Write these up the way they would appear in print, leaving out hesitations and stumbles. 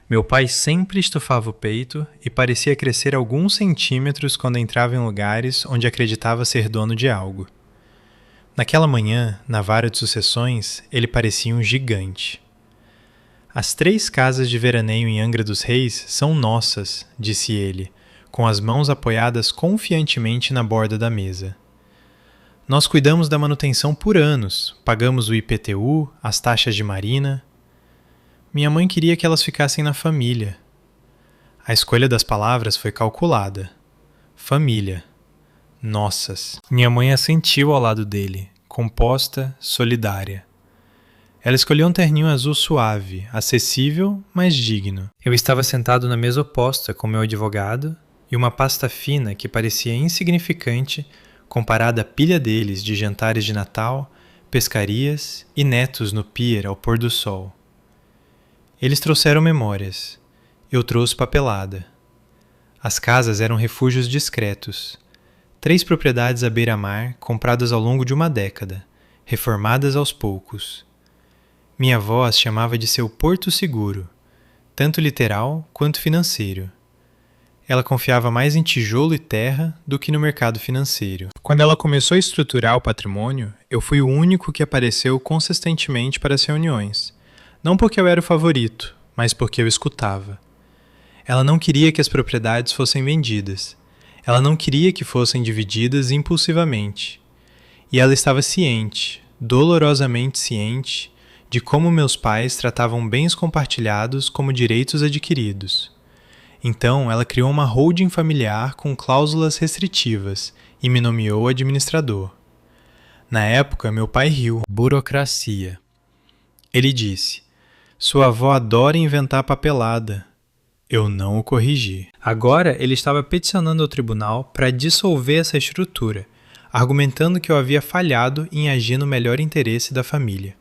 Meu pai sempre estufava o peito e parecia crescer alguns centímetros quando entrava em lugares onde acreditava ser dono de algo. Naquela manhã, na vara de sucessões, ele parecia um gigante. As 3 casas de veraneio em Angra dos Reis são nossas, disse ele, com as mãos apoiadas confiantemente na borda da mesa. Nós cuidamos da manutenção por anos, pagamos o IPTU, as taxas de marina. Minha mãe queria que elas ficassem na família. A escolha das palavras foi calculada. Família. Nossas. Minha mãe assentiu ao lado dele, composta, solidária. Ela escolheu um terninho azul suave, acessível, mas digno. Eu estava sentado na mesa oposta com meu advogado e uma pasta fina que parecia insignificante comparada à pilha deles de jantares de Natal, pescarias e netos no pier ao pôr do sol. Eles trouxeram memórias. Eu trouxe papelada. As casas eram refúgios discretos. 3 propriedades à beira-mar compradas ao longo de uma década, reformadas aos poucos. Minha avó as chamava de seu porto seguro, tanto literal quanto financeiro. Ela confiava mais em tijolo e terra do que no mercado financeiro. Quando ela começou a estruturar o patrimônio, eu fui o único que apareceu consistentemente para as reuniões. Não porque eu era o favorito, mas porque eu escutava. Ela não queria que as propriedades fossem vendidas. Ela não queria que fossem divididas impulsivamente. E ela estava ciente, dolorosamente ciente, de como meus pais tratavam bens compartilhados como direitos adquiridos. Então, ela criou uma holding familiar com cláusulas restritivas e me nomeou administrador. Na época, meu pai riu. Burocracia. Ele disse: "Sua avó adora inventar papelada." Eu não o corrigi. Agora, ele estava peticionando ao tribunal para dissolver essa estrutura, argumentando que eu havia falhado em agir no melhor interesse da família.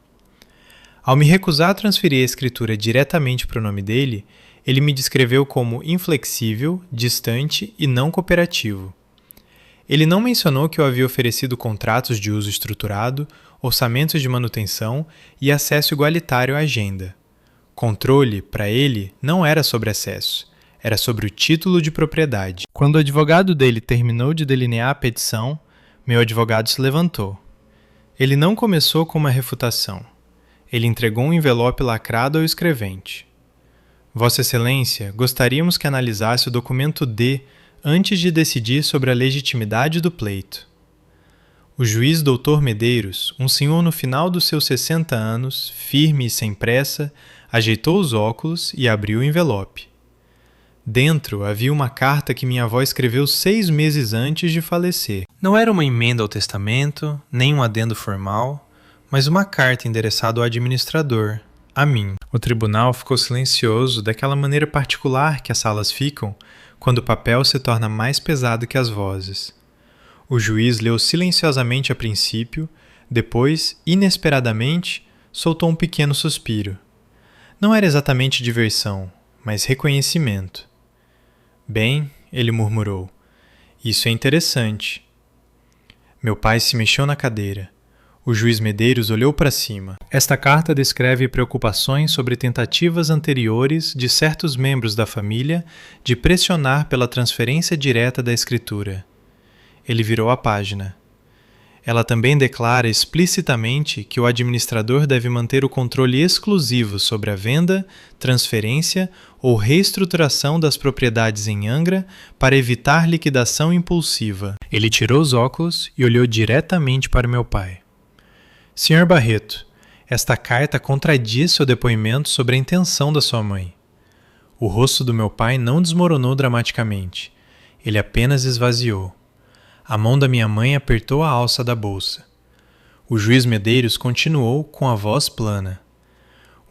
Ao me recusar a transferir a escritura diretamente para o nome dele, ele me descreveu como inflexível, distante e não cooperativo. Ele não mencionou que eu havia oferecido contratos de uso estruturado, orçamentos de manutenção e acesso igualitário à agenda. Controle, para ele, não era sobre acesso, era sobre o título de propriedade. Quando o advogado dele terminou de delinear a petição, meu advogado se levantou. Ele não começou com uma refutação. Ele entregou um envelope lacrado ao escrevente. Vossa Excelência, gostaríamos que analisasse o documento D antes de decidir sobre a legitimidade do pleito. O juiz Dr. Medeiros, um senhor no final dos seus 60 anos, firme e sem pressa, ajeitou os óculos e abriu o envelope. Dentro havia uma carta que minha avó escreveu 6 meses antes de falecer. Não era uma emenda ao testamento, nem um adendo formal, mas uma carta endereçada ao administrador, a mim. O tribunal ficou silencioso daquela maneira particular que as salas ficam quando o papel se torna mais pesado que as vozes. O juiz leu silenciosamente a princípio, depois, inesperadamente, soltou um pequeno suspiro. Não era exatamente diversão, mas reconhecimento. Bem, ele murmurou, isso é interessante. Meu pai se mexeu na cadeira. O juiz Medeiros olhou para cima. Esta carta descreve preocupações sobre tentativas anteriores de certos membros da família de pressionar pela transferência direta da escritura. Ele virou a página. Ela também declara explicitamente que o administrador deve manter o controle exclusivo sobre a venda, transferência ou reestruturação das propriedades em Angra para evitar liquidação impulsiva. Ele tirou os óculos e olhou diretamente para meu pai. Sr. Barreto, esta carta contradiz seu depoimento sobre a intenção da sua mãe. O rosto do meu pai não desmoronou dramaticamente. Ele apenas esvaziou. A mão da minha mãe apertou a alça da bolsa. O juiz Medeiros continuou com a voz plana.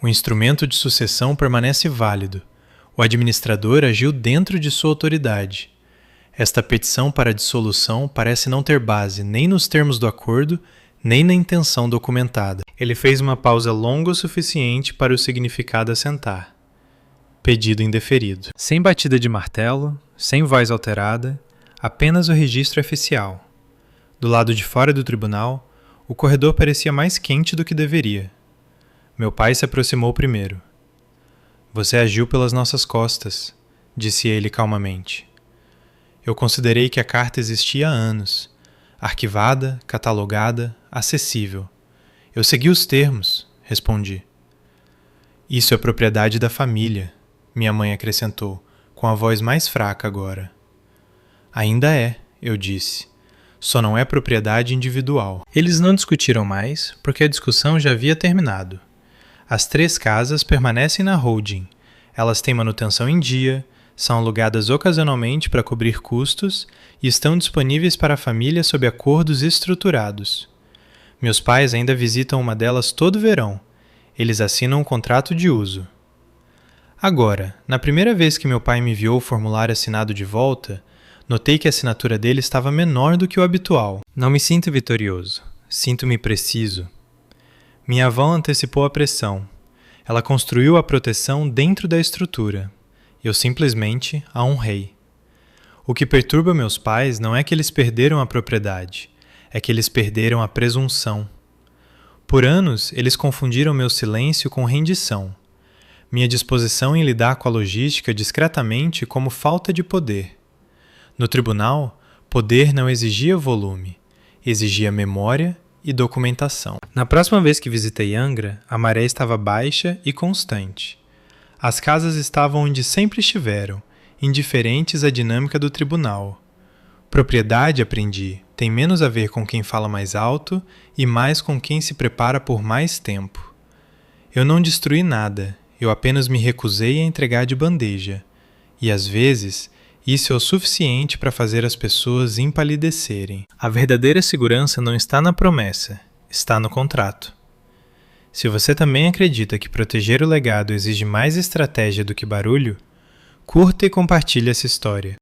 O instrumento de sucessão permanece válido. O administrador agiu dentro de sua autoridade. Esta petição para dissolução parece não ter base nem nos termos do acordo, nem na intenção documentada. Ele fez uma pausa longa o suficiente para o significado assentar. Pedido indeferido. Sem batida de martelo, sem voz alterada, apenas o registro oficial. Do lado de fora do tribunal, o corredor parecia mais quente do que deveria. Meu pai se aproximou primeiro. Você agiu pelas nossas costas, disse ele calmamente. Eu considerei que a carta existia há anos, arquivada, catalogada, acessível. Eu segui os termos, respondi. Isso é propriedade da família, minha mãe acrescentou, com a voz mais fraca agora. Ainda é, eu disse. Só não é propriedade individual. Eles não discutiram mais, porque a discussão já havia terminado. As 3 casas permanecem na holding. Elas têm manutenção em dia, são alugadas ocasionalmente para cobrir custos e estão disponíveis para a família sob acordos estruturados. Meus pais ainda visitam uma delas todo verão. Eles assinam um contrato de uso. Agora, na primeira vez que meu pai me enviou o formulário assinado de volta, notei que a assinatura dele estava menor do que o habitual. Não me sinto vitorioso. Sinto-me preciso. Minha avó antecipou a pressão. Ela construiu a proteção dentro da estrutura. Eu simplesmente a honrei. O que perturba meus pais não é que eles perderam a propriedade, é que eles perderam a presunção. Por anos, eles confundiram meu silêncio com rendição. Minha disposição em lidar com a logística discretamente como falta de poder. No tribunal, poder não exigia volume, exigia memória e documentação. Na próxima vez que visitei Angra, a maré estava baixa e constante. As casas estavam onde sempre estiveram, indiferentes à dinâmica do tribunal. Propriedade, aprendi, tem menos a ver com quem fala mais alto e mais com quem se prepara por mais tempo. Eu não destruí nada, eu apenas me recusei a entregar de bandeja. E às vezes, isso é o suficiente para fazer as pessoas empalidecerem. A verdadeira segurança não está na promessa, está no contrato. Se você também acredita que proteger o legado exige mais estratégia do que barulho, curta e compartilhe essa história.